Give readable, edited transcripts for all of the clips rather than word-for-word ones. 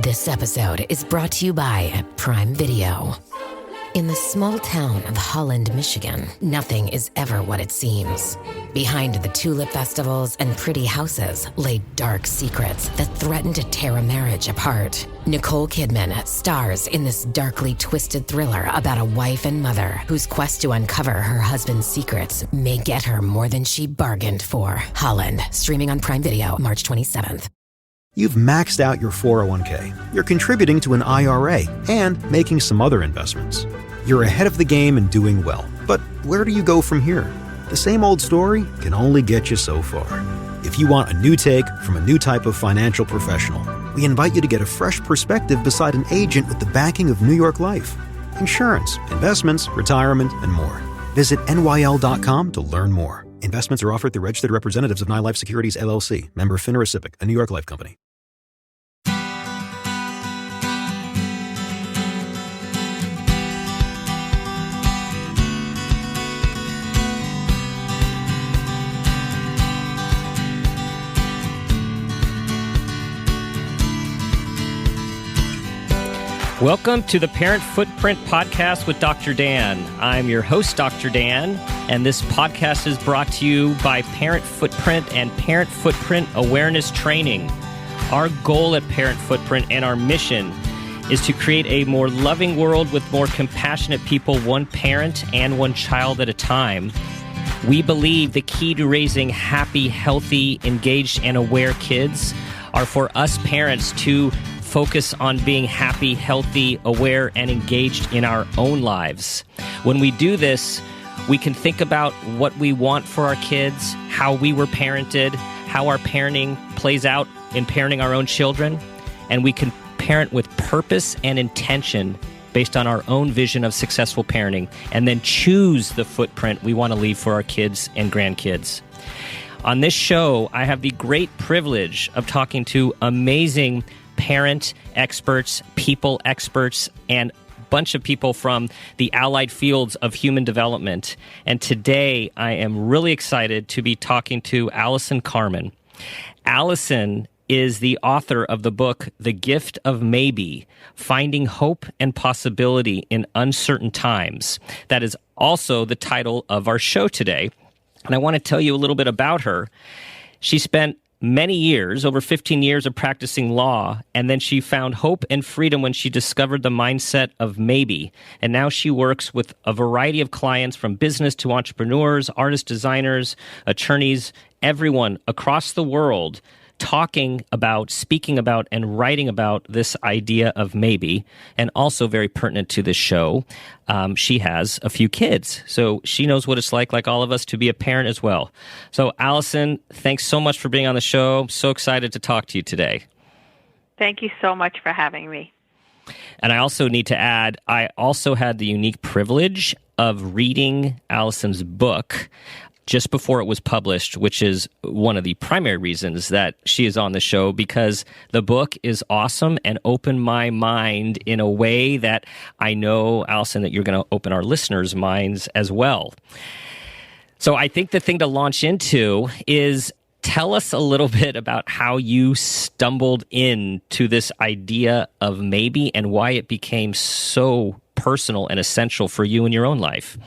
This episode is brought to you by Prime Video. In the small town of Holland, Michigan, nothing is ever what it seems. Behind the tulip festivals and pretty houses lay dark secrets that threaten to tear a marriage apart. Nicole Kidman stars in this darkly twisted thriller about a wife and mother whose quest to uncover her husband's secrets may get her more than she bargained for. Holland, streaming on Prime Video March 27th. You've maxed out your 401k, you're contributing to an IRA, and making some other investments. You're ahead of the game and doing well. But where do you go from here? The same old story can only get you so far. If you want a new take from a new type of financial professional, we invite you to get a fresh perspective beside an agent with the backing of New York Life. Insurance, investments, retirement, and more. Visit NYL.com to learn more. Investments are offered through registered representatives of NYLife Securities, LLC. Member FINRA SIPC, a New York Life company. Welcome to the Parent Footprint Podcast with Dr. Dan. I'm your host, Dr. Dan, and this podcast is brought to you by Parent Footprint and Parent Footprint Awareness Training. Our goal at Parent Footprint and our mission is to create a more loving world with more compassionate people, one parent and one child at a time. We believe the key to raising happy, healthy, engaged, and aware kids are for us parents to focus on being happy, healthy, aware, and engaged in our own lives. When we do this, we can think about what we want for our kids, how we were parented, how our parenting plays out in parenting our own children, and we can parent with purpose and intention based on our own vision of successful parenting, and then choose the footprint we want to leave for our kids and grandkids. On this show, I have the great privilege of talking to amazing parent experts, people experts, and a bunch of people from the allied fields of human development. And today, I am really excited to be talking to Allison Carmen. Allison is the author of the book, The Gift of Maybe, Finding Hope and Possibility in Uncertain Times. That is also the title of our show today. And I want to tell you a little bit about her. She spent many years, over 15 years of practicing law, and then she found hope and freedom when she discovered the mindset of maybe. And now she works with a variety of clients from business to entrepreneurs, artists, designers, attorneys, everyone across the world talking about, speaking about, and writing about this idea of maybe, and also very pertinent to this show. She has a few kids, so she knows what it's like all of us, to be a parent as well. So, Allison, thanks so much for being on the show. I'm so excited to talk to you today. Thank you so much for having me. And I also need to add, I also had the unique privilege of reading Allison's book just before it was published, which is one of the primary reasons that she is on the show, because the book is awesome and opened my mind in a way that I know, Allison, that you're going to open our listeners' minds as well. So I think the thing to launch into is tell us a little bit about how you stumbled into this idea of maybe and why it became so personal and essential for you in your own life.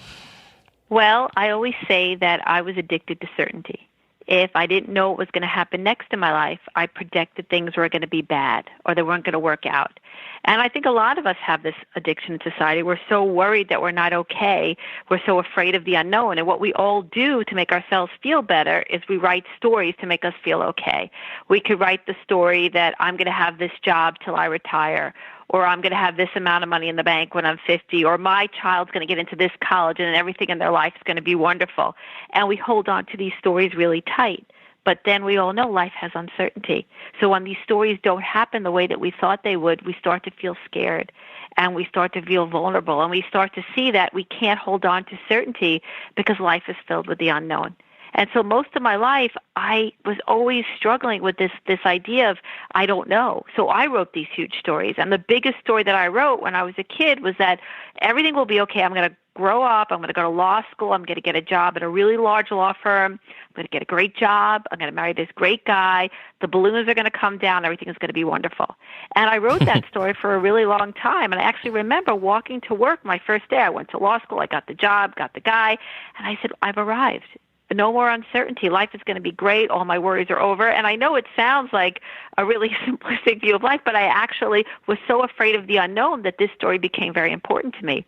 Well, I always say that I was addicted to certainty. If I didn't know what was going to happen next in my life, I predicted things were going to be bad or they weren't going to work out. And I think a lot of us have this addiction in society. We're so worried that we're not okay. We're so afraid of the unknown. And what we all do to make ourselves feel better is we write stories to make us feel okay. We could write the story that I'm going to have this job till I retire, or I'm going to have this amount of money in the bank when I'm 50, or my child's going to get into this college and everything in their life is going to be wonderful. And we hold on to these stories really tight. But then we all know life has uncertainty. So when these stories don't happen the way that we thought they would, we start to feel scared and we start to feel vulnerable, and we start to see that we can't hold on to certainty because life is filled with the unknown. And so most of my life, I was always struggling with this idea of I don't know. So I wrote these huge stories. And the biggest story that I wrote when I was a kid was that everything will be okay. I'm going to grow up. I'm going to go to law school. I'm going to get a job at a really large law firm. I'm going to get a great job. I'm going to marry this great guy. The balloons are going to come down. Everything is going to be wonderful. And I wrote that story for a really long time. And I actually remember walking to work my first day. I went to law school. I got the job, got the guy. And I said, I've arrived. No more uncertainty. Life is going to be great. All my worries are over. And I know it sounds like a really simplistic view of life, but I actually was so afraid of the unknown that this story became very important to me.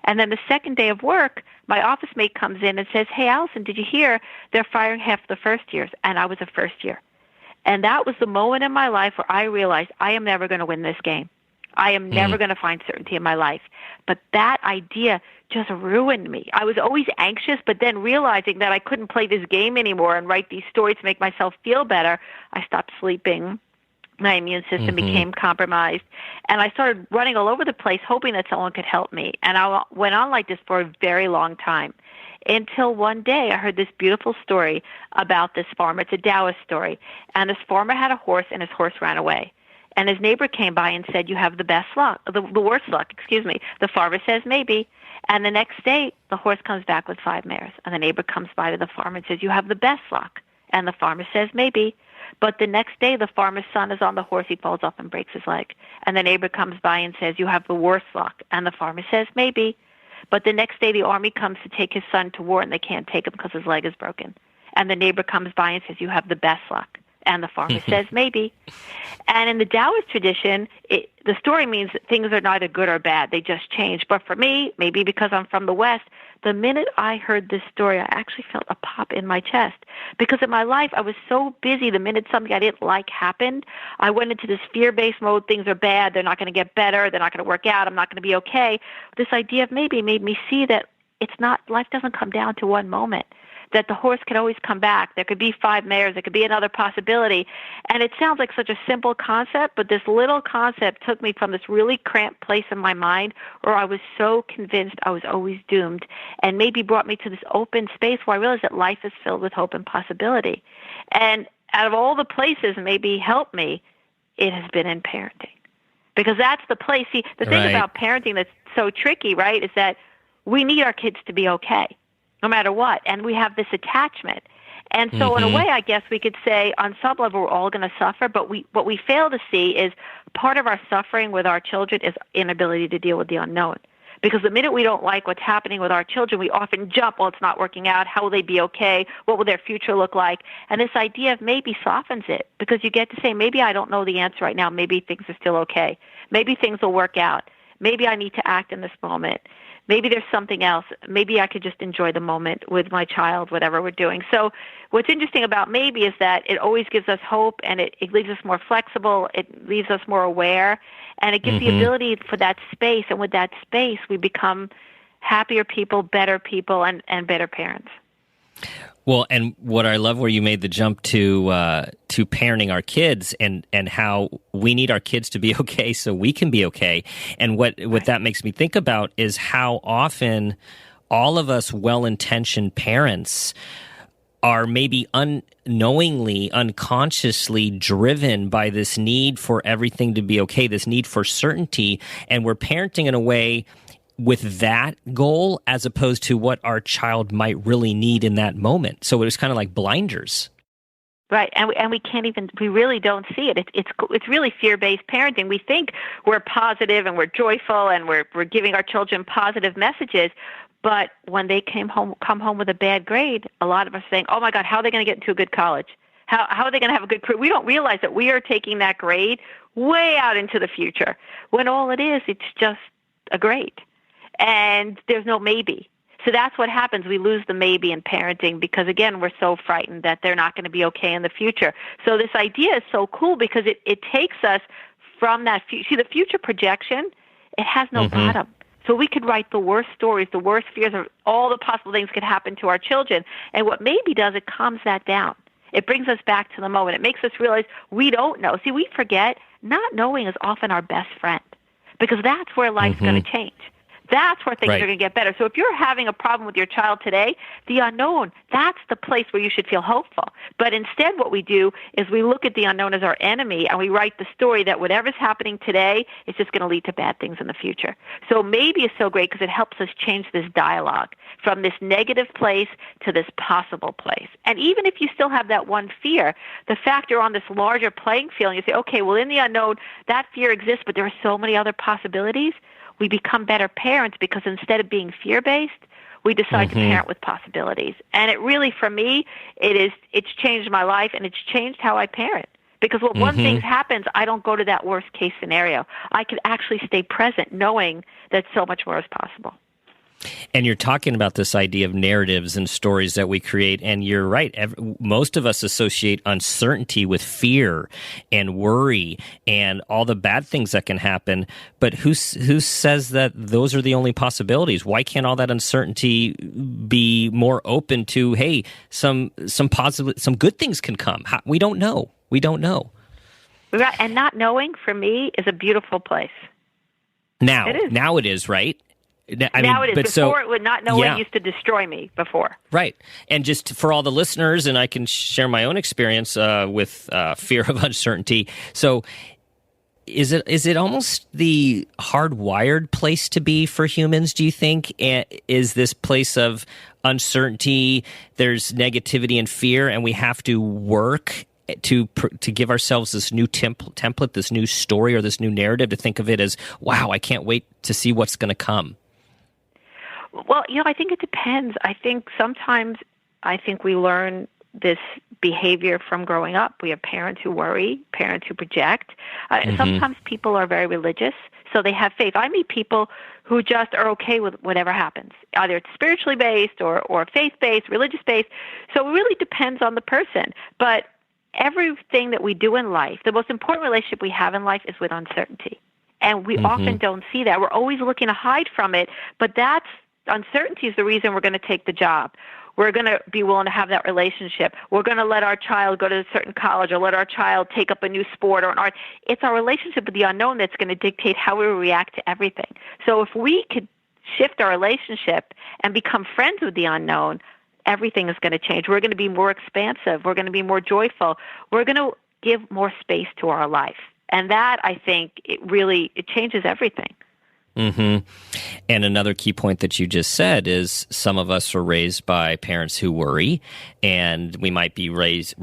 And then the second day of work, my office mate comes in and says, hey, Allison, did you hear they're firing half the first years? And I was a first year. And that was the moment in my life where I realized I am never going to win this game. I am never going to find certainty in my life. But that idea just ruined me. I was always anxious, but then realizing that I couldn't play this game anymore and write these stories to make myself feel better, I stopped sleeping. My immune system became compromised, and I started running all over the place hoping that someone could help me. And I went on like this for a very long time until one day I heard this beautiful story about this farmer. It's a Taoist story. And this farmer had a horse, and his horse ran away. And his neighbor came by and said, you have the best luck, the worst luck, excuse me. The farmer says, maybe. And the next day, the horse comes back with 5 mares. And the neighbor comes by to the farmer and says, you have the best luck. And the farmer says, maybe. But the next day, the farmer's son is on the horse. He falls off and breaks his leg. And the neighbor comes by and says, you have the worst luck. And the farmer says, maybe. But the next day, the army comes to take his son to war, and they can't take him because his leg is broken. And the neighbor comes by and says, you have the best luck. And the farmer says, maybe. And in the Taoist tradition, the story means that things are neither good or bad. They just change. But for me, maybe because I'm from the West, the minute I heard this story, I actually felt a pop in my chest. Because in my life, I was so busy. The minute something I didn't like happened, I went into this fear-based mode. Things are bad. They're not going to get better. They're not going to work out. I'm not going to be okay. This idea of maybe made me see that it's not, life doesn't come down to one moment, that the horse could always come back. There could be 5 mares. There could be another possibility. And it sounds like such a simple concept, but this little concept took me from this really cramped place in my mind where I was so convinced I was always doomed, and maybe brought me to this open space where I realized that life is filled with hope and possibility. And out of all the places maybe helped me, it has been in parenting. Because that's the place. See, the thing about parenting that's so tricky, right, is that we need our kids to be okay, no matter what. And we have this attachment. And so in a way, I guess we could say on some level we're all going to suffer, but what we fail to see is part of our suffering with our children is inability to deal with the unknown. Because the minute we don't like what's happening with our children, we often jump, well, it's not working out. How will they be okay? What will their future look like? And this idea of maybe softens it, because you get to say, maybe I don't know the answer right now. Maybe things are still okay. Maybe things will work out. Maybe I need to act in this moment. Maybe there's something else. Maybe I could just enjoy the moment with my child, whatever we're doing. So what's interesting about maybe is that it always gives us hope, and it leaves us more flexible. It leaves us more aware, and it gives the ability for that space. And with that space, we become happier people, better people, and better parents. Well, and what I love where you made the jump to parenting our kids and how we need our kids to be okay so we can be okay. And what that makes me think about is how often all of us well-intentioned parents are maybe unknowingly, unconsciously driven by this need for everything to be okay, this need for certainty, and we're parenting in a way with that goal as opposed to what our child might really need in that moment. So it was kind of like blinders. Right, and we can't even, we really don't see it. It's really fear-based parenting. We think we're positive and we're joyful and we're giving our children positive messages, but when they come home with a bad grade, a lot of us are saying, oh my God, how are they going to get into a good college? How are they going to have a good career? We don't realize that we are taking that grade way out into the future, when all it is, it's just a grade. And there's no maybe. So that's what happens. We lose the maybe in parenting because, again, we're so frightened that they're not going to be okay in the future. So this idea is so cool because it takes us from that future. See, the future projection, it has no bottom. So we could write the worst stories, the worst fears, of all the possible things could happen to our children. And what maybe does, it calms that down. It brings us back to the moment. It makes us realize we don't know. See, we forget not knowing is often our best friend because that's where life's going to change. That's where things Right. are going to get better. So if you're having a problem with your child today, the unknown, that's the place where you should feel hopeful. But instead what we do is we look at the unknown as our enemy, and we write the story that whatever's happening today is just going to lead to bad things in the future. So maybe is so great because it helps us change this dialogue from this negative place to this possible place. And even if you still have that one fear, the fact you're on this larger playing field, and you say, okay, well, in the unknown, that fear exists, but there are so many other possibilities. We become better parents because instead of being fear-based, we decide to parent with possibilities. And it really, for me, it's changed my life, and it's changed how I parent. Because when one thing happens, I don't go to that worst-case scenario. I can actually stay present knowing that so much more is possible. And you're talking about this idea of narratives and stories that we create, and you're right. Most of us associate uncertainty with fear and worry and all the bad things that can happen. But who says that those are the only possibilities? Why can't all that uncertainty be more open to, hey, some good things can come? We don't know. We don't know. Right, and not knowing for me is a beautiful place. Now it is, right? Now it is. Before, it would not knowing used to destroy me before. Right. And just for all the listeners, and I can share my own experience with fear of uncertainty. So is it almost the hardwired place to be for humans, do you think? Is this place of uncertainty, there's negativity and fear, and we have to work to give ourselves this new template, this new story or this new narrative, to think of it as, wow, I can't wait to see what's going to come? Well, I think it depends. I think sometimes we learn this behavior from growing up. We have parents who worry, parents who project. Sometimes people are very religious, so they have faith. I meet people who just are okay with whatever happens. Either it's spiritually based or faith-based, religious-based. So it really depends on the person. But everything that we do in life, the most important relationship we have in life is with uncertainty. And we often don't see that. We're always looking to hide from it, but uncertainty is the reason we're going to take the job. We're going to be willing to have that relationship. We're going to let our child go to a certain college or let our child take up a new sport or an art. It's our relationship with the unknown that's going to dictate how we react to everything. So if we could shift our relationship and become friends with the unknown, everything is going to change. We're going to be more expansive. We're going to be more joyful. We're going to give more space to our life. And that, I think, it changes everything. And another key point that you just said is some of us are raised by parents who worry, and we might be raised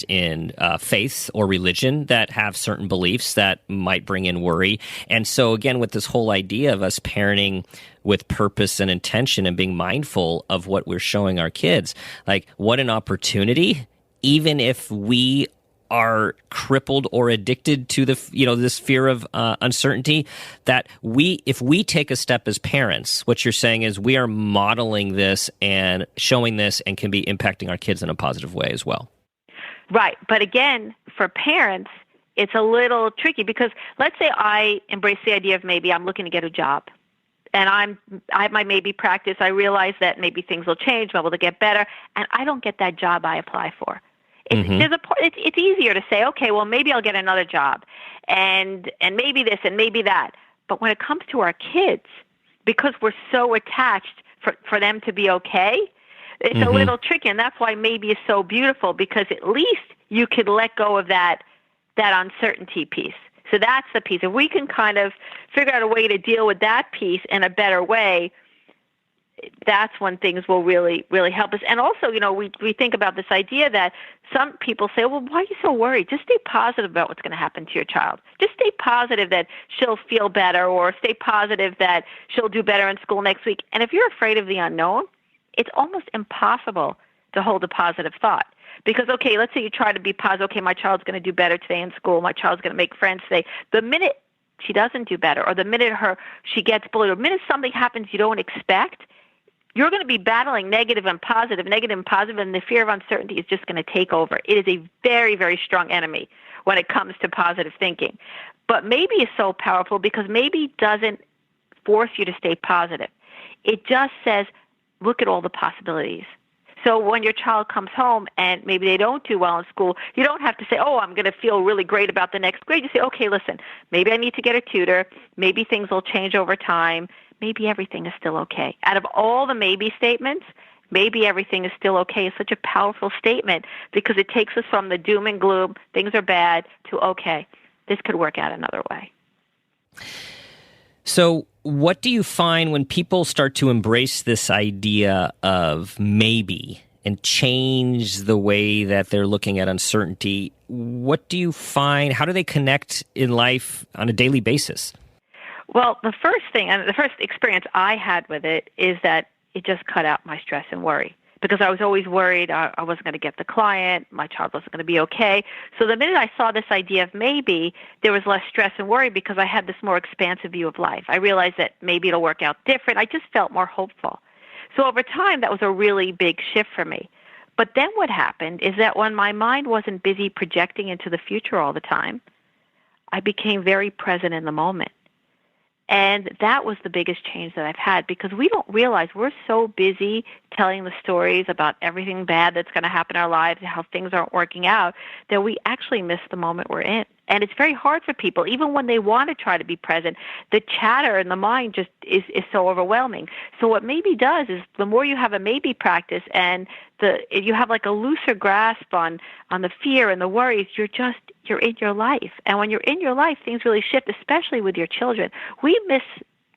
in faith or religion that have certain beliefs that might bring in worry. And so, again, with this whole idea of us parenting with purpose and intention and being mindful of what we're showing our kids, like, what an opportunity, even if we are crippled or addicted to this fear of uncertainty, that if we take a step as parents, what you're saying is we are modeling this and showing this and can be impacting our kids in a positive way as well. Right. But again, for parents, it's a little tricky because let's say I embrace the idea of maybe I'm looking to get a job. And I have my maybe practice. I realize that maybe things will change, I'm able to get better, and I don't get that job I apply for. It's easier to say, okay, well, maybe I'll get another job, and maybe this and maybe that. But when it comes to our kids, because we're so attached for them to be okay, it's a little tricky, and that's why maybe is so beautiful, because at least you could let go of that uncertainty piece. So that's the piece. If we can kind of figure out a way to deal with that piece in a better way, that's when things will really, really help us. And also, we think about this idea that some people say, well, why are you so worried? Just stay positive about what's going to happen to your child. Just stay positive that she'll feel better, or stay positive that she'll do better in school next week. And if you're afraid of the unknown, it's almost impossible to hold a positive thought. Because, okay, let's say you try to be positive. Okay, my child's going to do better today in school. My child's going to make friends today. The minute she doesn't do better, or the minute she gets bullied, or the minute something happens you don't expect, you're going to be battling negative and positive, and the fear of uncertainty is just going to take over. It is a very, very strong enemy when it comes to positive thinking. But maybe is so powerful because maybe doesn't force you to stay positive. It just says, look at all the possibilities. So when your child comes home and maybe they don't do well in school, you don't have to say, oh, I'm going to feel really great about the next grade. You say, okay, listen, maybe I need to get a tutor. Maybe things will change over time. maybe everything is still okay. Out of all the maybe statements, maybe everything is still okay is such a powerful statement because it takes us from the doom and gloom, things are bad, to okay, this could work out another way. So what do you find when people start to embrace this idea of maybe and change the way that they're looking at uncertainty? What do you find? How do they connect in life on a daily basis? Well, the first thing, and the first experience I had with it is that it just cut out my stress and worry. Because I was always worried I wasn't going to get the client, my child wasn't going to be okay. So the minute I saw this idea of maybe, there was less stress and worry because I had this more expansive view of life. I realized that maybe it'll work out different. I just felt more hopeful. So over time, that was a really big shift for me. But then what happened is that when my mind wasn't busy projecting into the future all the time, I became very present in the moment. And that was the biggest change that I've had because we don't realize we're so busy telling the stories about everything bad that's going to happen in our lives and how things aren't working out that we actually miss the moment we're in. And it's very hard for people, even when they want to try to be present, the chatter in the mind just is so overwhelming. So what maybe does is the more you have a maybe practice and you have like a looser grasp on the fear and the worries, you're in your life. And when you're in your life, things really shift, especially with your children. We miss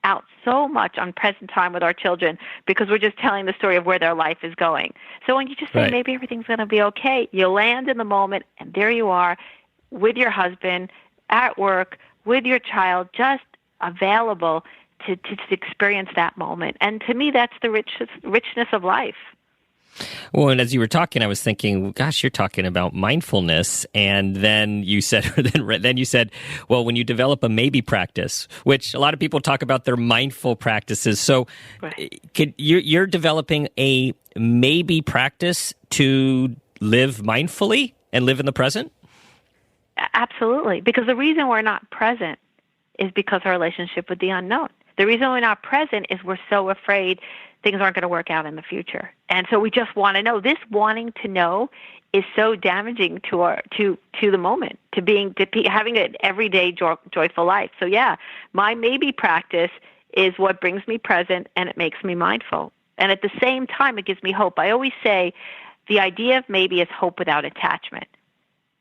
out so much on present time with our children because we're just telling the story of where their life is going. So when you just say Right. maybe everything's going to be okay, you land in the moment and there you are with your husband, at work, with your child, just available to experience that moment. And to me, that's the richness of life. Well, and as you were talking, I was thinking, gosh, you're talking about mindfulness. And then you said, then you said, well, when you develop a maybe practice, which a lot of people talk about their mindful practices. So Right. you're developing a maybe practice to live mindfully and live in the present? Absolutely. Because the reason we're not present is because our relationship with the unknown. The reason we're not present is we're so afraid things aren't going to work out in the future. And so we just want to know. This wanting to know is so damaging to the moment, to having an everyday joyful life. So yeah, my maybe practice is what brings me present and it makes me mindful. And at the same time, it gives me hope. I always say the idea of maybe is hope without attachment.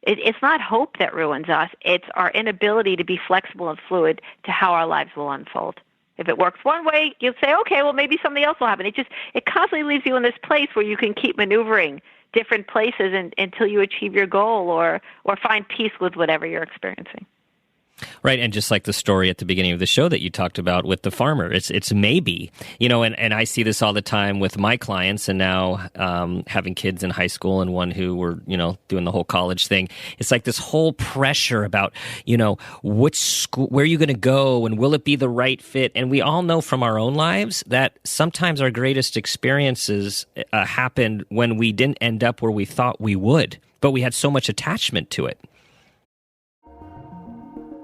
It's not hope that ruins us. It's our inability to be flexible and fluid to how our lives will unfold. If it works one way, you'll say, okay, well, maybe something else will happen. It constantly leaves you in this place where you can keep maneuvering different places until you achieve your goal or find peace with whatever you're experiencing. Right, and just like the story at the beginning of the show that you talked about with the farmer, it's maybe, and I see this all the time with my clients, and now having kids in high school and one who were, doing the whole college thing. It's like this whole pressure about, which school, where are you going to go, and will it be the right fit? And we all know from our own lives that sometimes our greatest experiences happened when we didn't end up where we thought we would, but we had so much attachment to it.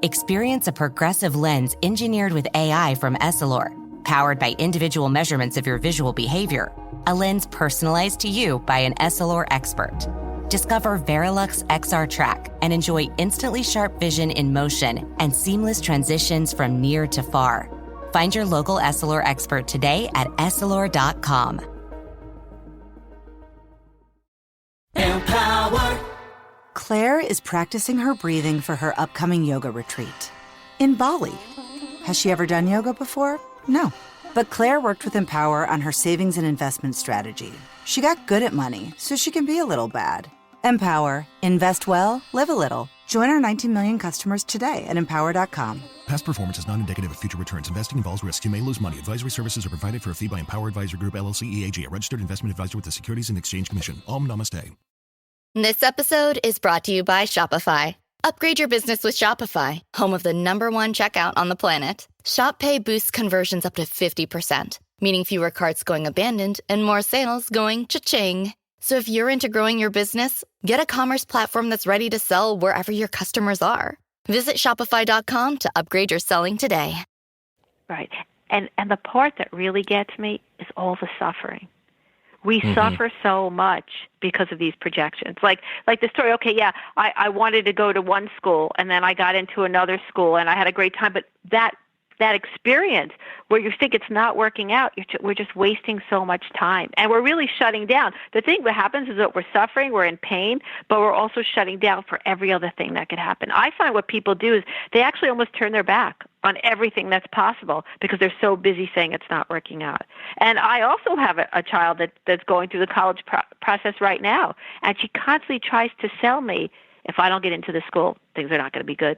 Experience a progressive lens engineered with AI from Essilor, powered by individual measurements of your visual behavior. A lens personalized to you by an Essilor expert. Discover Verilux XR Track and enjoy instantly sharp vision in motion and seamless transitions from near to far. Find your local Essilor expert today at Essilor.com. Empower. Claire is practicing her breathing for her upcoming yoga retreat in Bali. Has she ever done yoga before? No. But Claire worked with Empower on her savings and investment strategy. She got good at money, so she can be a little bad. Empower. Invest well, live a little. Join our 19 million customers today at Empower.com. Past performance is not indicative of future returns. Investing involves risks. You may lose money. Advisory services are provided for a fee by Empower Advisor Group, LLC, EAG, a registered investment advisor with the Securities and Exchange Commission. Om Namaste. This episode is brought to you by Shopify. Upgrade your business with Shopify, home of the #1 checkout on the planet. Shop Pay boosts conversions up to 50%, meaning fewer carts going abandoned and more sales going cha-ching. So if you're into growing your business, get a commerce platform that's ready to sell wherever your customers are. Visit Shopify.com to upgrade your selling today. Right. And the part that really gets me is all the suffering. We suffer so much because of these projections. Like the story, okay, yeah, I wanted to go to one school, and then I got into another school, and I had a great time, but that that experience where you think it's not working out, we're just wasting so much time. And we're really shutting down. The thing that happens is that we're suffering, we're in pain, but we're also shutting down for every other thing that could happen. I find what people do is they actually almost turn their back on everything that's possible because they're so busy saying it's not working out. And I also have a child that's going through the college process right now, and she constantly tries to sell me, if I don't get into this school, things are not going to be good.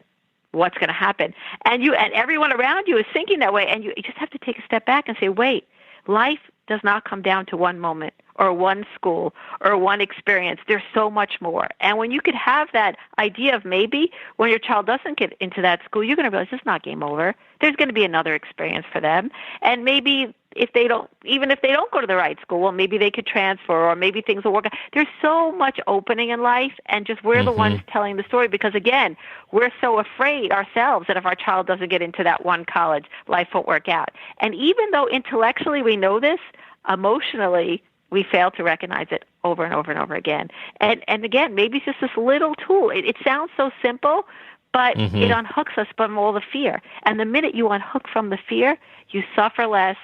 What's going to happen? And everyone around you is thinking that way, and you just have to take a step back and say, wait, life does not come down to one moment or one school or one experience. There's so much more. And when you could have that idea of maybe when your child doesn't get into that school, you're going to realize it's not game over. There's going to be another experience for them. And maybe even if they don't go to the right school, well, maybe they could transfer or maybe things will work out. There's so much opening in life, and just we're the ones telling the story because, again, we're so afraid ourselves that if our child doesn't get into that one college, life won't work out. And even though intellectually we know this, emotionally we fail to recognize it over and over and over again. And again, maybe it's just this little tool. It sounds so simple, but it unhooks us from all the fear. And the minute you unhook from the fear, you suffer less.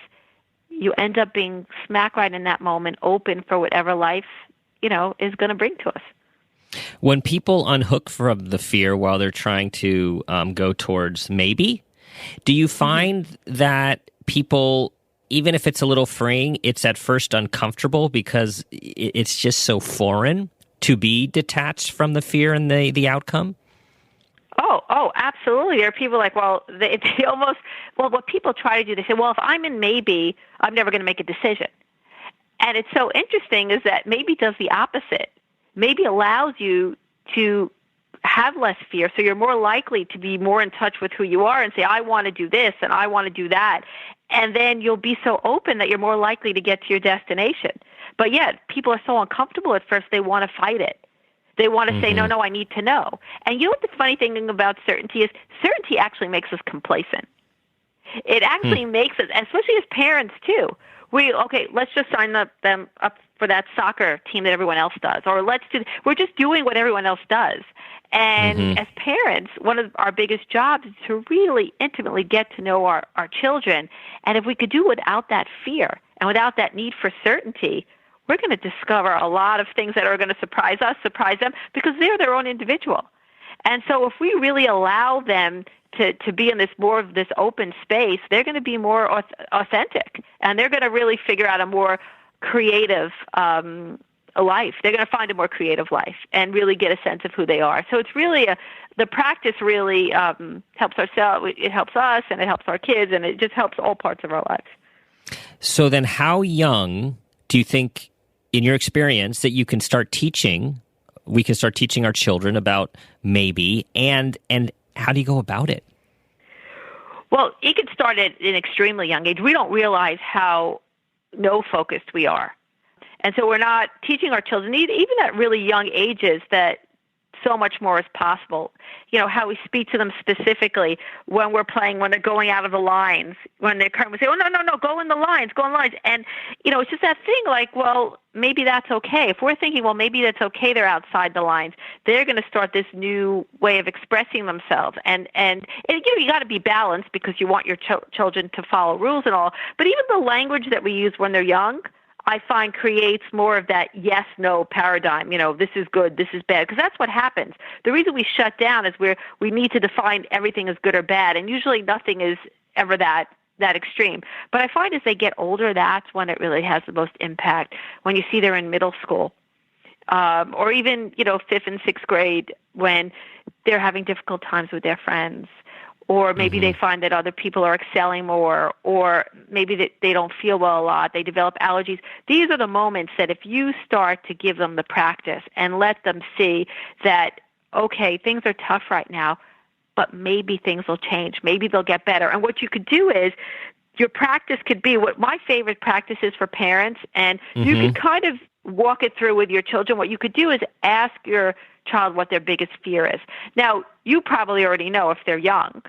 You end up being smack right in that moment, open for whatever life, is going to bring to us. When people unhook from the fear while they're trying to go towards maybe, do you find that people, even if it's a little freeing, it's at first uncomfortable because it's just so foreign to be detached from the fear and the outcome? Oh, absolutely. There are people like, what people try to do, they say, well, if I'm in maybe, I'm never going to make a decision. And it's so interesting is that maybe does the opposite. Maybe allows you to have less fear, so you're more likely to be more in touch with who you are and say, I want to do this and I want to do that. And then you'll be so open that you're more likely to get to your destination. But yet, people are so uncomfortable at first, they want to fight it. They want to say, no, I need to know. And you know what the funny thing about certainty is? Certainty actually makes us complacent. It actually makes us, especially as parents too, let's just sign them up for that soccer team that everyone else does. Or we're just doing what everyone else does. And as parents, one of our biggest jobs is to really intimately get to know our children. And if we could do without that fear and without that need for certainty, we're going to discover a lot of things that are going to surprise them, because they're their own individual. And so if we really allow them to be in this more of this open space, they're going to be more authentic, and they're going to really figure out a more creative life. They're going to find a more creative life and really get a sense of who they are. So it's really the practice really helps ourselves. It helps us, and it helps our kids, and it just helps all parts of our lives. So then how young do you think, in your experience, that we can start teaching our children about maybe, and how do you go about it? Well, you can start at an extremely young age. We don't realize how no-focused we are. And so we're not teaching our children, even at really young ages, that so much more is possible. How we speak to them specifically when we're playing, when they're going out of the lines, when they're coming, we say, oh, no, go in the lines. And, it's just that thing like, well, maybe that's okay. If we're thinking, well, maybe that's okay, they're outside the lines, they're going to start this new way of expressing themselves. And you got to be balanced because you want your children to follow rules and all. But even the language that we use when they're young, I find creates more of that yes-no paradigm. This is good, this is bad, because that's what happens. The reason we shut down is we need to define everything as good or bad, and usually nothing is ever that extreme. But I find as they get older, that's when it really has the most impact, when you see they're in middle school, or even, 5th and 6th grade, when they're having difficult times with their friends. Or maybe they find that other people are excelling more, or maybe they don't feel well a lot, they develop allergies. These are the moments that if you start to give them the practice and let them see that, okay, things are tough right now, but maybe things will change. Maybe they'll get better. And what you could do is your practice could be what my favorite practice is for parents, and you can kind of walk it through with your children. What you could do is ask your child what their biggest fear is. Now, you probably already know if they're young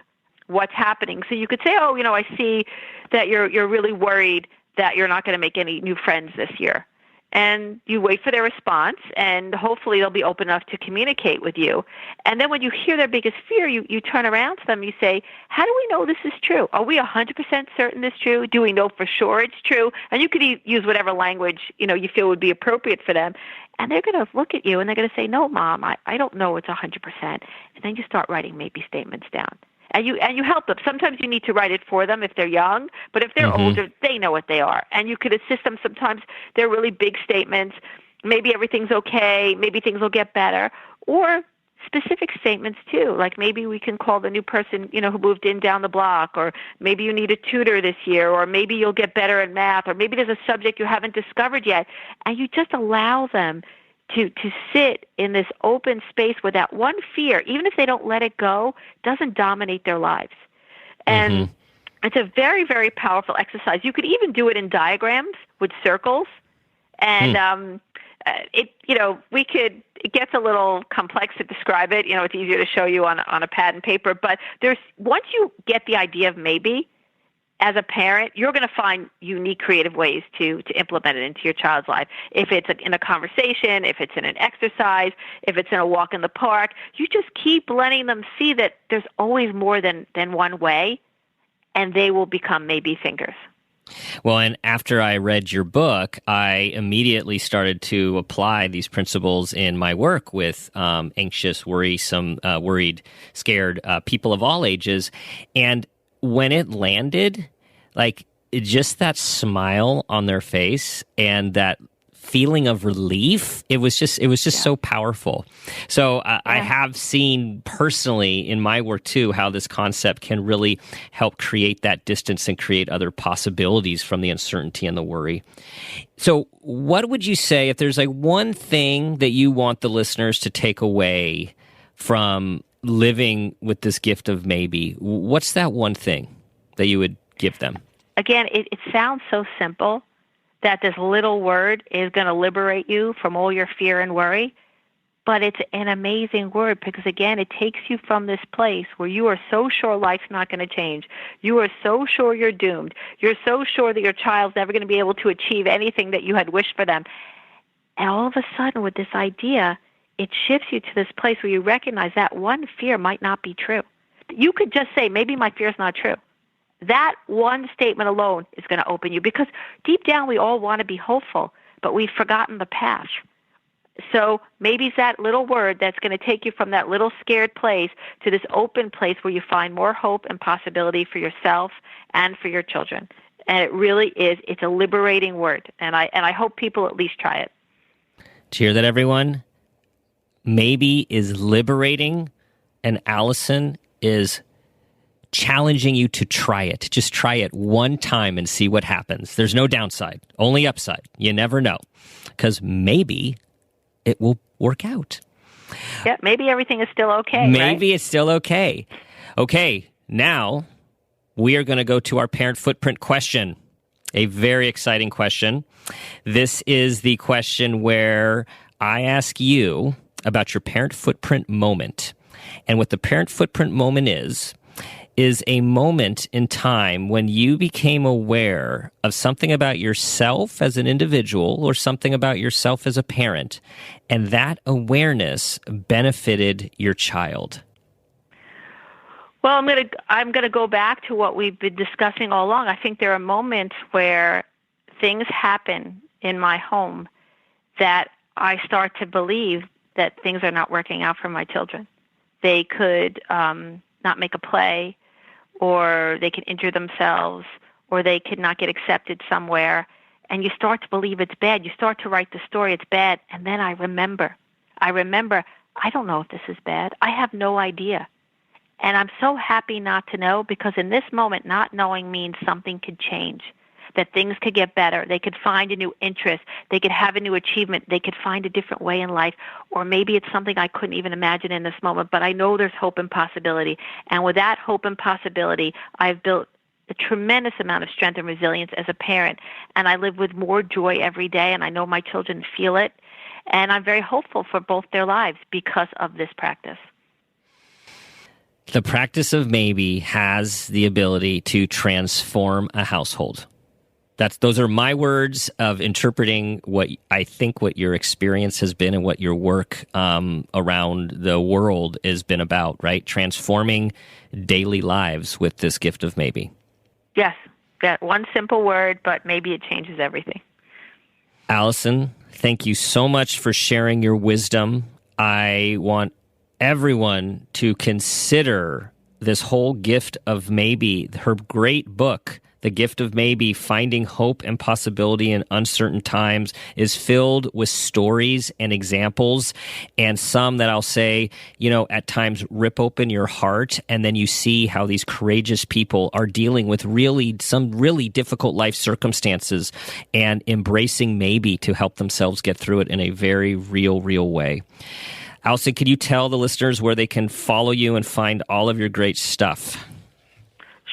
what's happening. So you could say, I see that you're really worried that you're not going to make any new friends this year. and you wait for their response, and hopefully they'll be open enough to communicate with you. And then when you hear their biggest fear, you turn around to them, you say, how do we know this is true? Are we 100% certain this is true? Do we know for sure it's true? And you could use whatever language, you feel would be appropriate for them. And they're going to look at you and they're going to say, no, Mom, I don't know it's 100%. And then you start writing maybe statements down. And you help them. Sometimes you need to write it for them if they're young, but if they're older, they know what they are. And you could assist them. Sometimes they're really big statements. Maybe everything's okay. Maybe things will get better. Or specific statements too, like maybe we can call the new person, who moved in down the block, or maybe you need a tutor this year, or maybe you'll get better at math, or maybe there's a subject you haven't discovered yet. And you just allow them to sit in this open space where that one fear, even if they don't let it go, doesn't dominate their lives. And it's a very, very powerful exercise. You could even do it in diagrams with circles. And it gets a little complex to describe it. It's easier to show you on a pad and paper. But once you get the idea of maybe, as a parent, you're going to find unique, creative ways to implement it into your child's life. If it's in a conversation, if it's in an exercise, if it's in a walk in the park, you just keep letting them see that there's always more than one way, and they will become maybe thinkers. Well, and after I read your book, I immediately started to apply these principles in my work with anxious, worried, scared people of all ages. And when it landed, just that smile on their face and that feeling of relief, it was just so powerful. So I have seen personally in my work too how this concept can really help create that distance and create other possibilities from the uncertainty and the worry. So what would you say if there's one thing that you want the listeners to take away from living with this gift of maybe? What's that one thing that you would give them? Again, it sounds so simple that this little word is going to liberate you from all your fear and worry, but it's an amazing word because, again, it takes you from this place where you are so sure life's not going to change. You are so sure you're doomed. You're so sure that your child's never going to be able to achieve anything that you had wished for them. And all of a sudden, with this idea, it shifts you to this place where you recognize that one fear might not be true. You could just say, maybe my fear's not true. That one statement alone is going to open you because deep down we all want to be hopeful, but we've forgotten the path. So maybe it's that little word that's going to take you from that little scared place to this open place where you find more hope and possibility for yourself and for your children. And it really is, it's a liberating word. And I hope people at least try it. Do you hear that, everyone? Maybe is liberating, and Allison is challenging you to try it. Just try it one time and see what happens. There's no downside, only upside. You never know, because maybe it will work out. Yeah, maybe everything is still okay. Maybe right? It's still okay. Okay, now we are going to go to our parent footprint question. A very exciting question. This is the question where I ask you about your parent footprint moment. And what the parent footprint moment is a moment in time when you became aware of something about yourself as an individual or something about yourself as a parent, and that awareness benefited your child. Well, I'm gonna go back to what we've been discussing all along. I think there are moments where things happen in my home that I start to believe that things are not working out for my children. They could not make a play, or they could injure themselves, or they could not get accepted somewhere. And you start to believe it's bad. You start to write the story, it's bad. And then I remember, I don't know if this is bad. I have no idea. And I'm so happy not to know, because in this moment, not knowing means something could change, that things could get better. They could find a new interest. They could have a new achievement. They could find a different way in life. Or maybe it's something I couldn't even imagine in this moment, but I know there's hope and possibility. And with that hope and possibility, I've built a tremendous amount of strength and resilience as a parent. And I live with more joy every day, and I know my children feel it. And I'm very hopeful for both their lives because of this practice. The practice of maybe has the ability to transform a household. Those are my words of interpreting what I think what your experience has been and what your work around the world has been about, right? Transforming daily lives with this gift of maybe. Yes, that one simple word, but maybe it changes everything. Allison, thank you so much for sharing your wisdom. I want everyone to consider this whole gift of maybe, her great book, The Gift of Maybe, Finding Hope and Possibility in Uncertain Times, is filled with stories and examples, and some that I'll say, at times rip open your heart, and then you see how these courageous people are dealing with some really difficult life circumstances and embracing maybe to help themselves get through it in a very real way. Allison, could you tell the listeners where they can follow you and find all of your great stuff?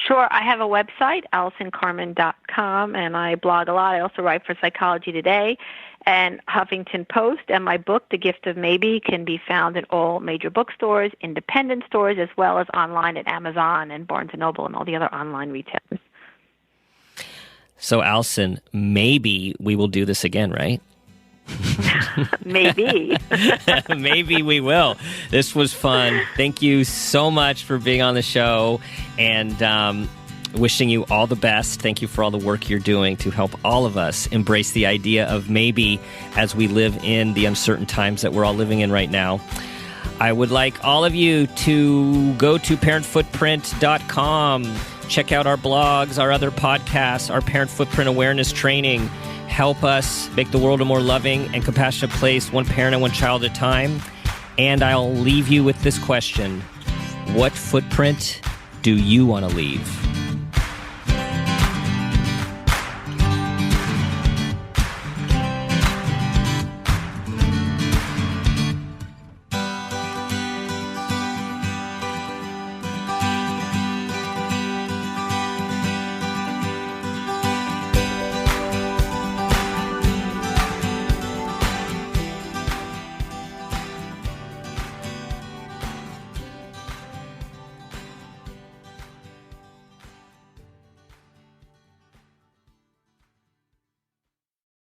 Sure. I have a website, AllisonCarmen.com, and I blog a lot. I also write for Psychology Today and Huffington Post, and my book, The Gift of Maybe, can be found in all major bookstores, independent stores, as well as online at Amazon and Barnes & Noble and all the other online retailers. So, Allison, maybe we will do this again, right? Maybe. Maybe we will. This was fun. Thank you so much for being on the show, and wishing you all the best. Thank you for all the work you're doing to help all of us embrace the idea of maybe as we live in the uncertain times that we're all living in right now. I would like all of you to go to parentfootprint.com, check out our blogs, our other podcasts, our Parent Footprint Awareness Training. Help us make the world a more loving and compassionate place, one parent and one child at a time. And I'll leave you with this question. What footprint do you want to leave?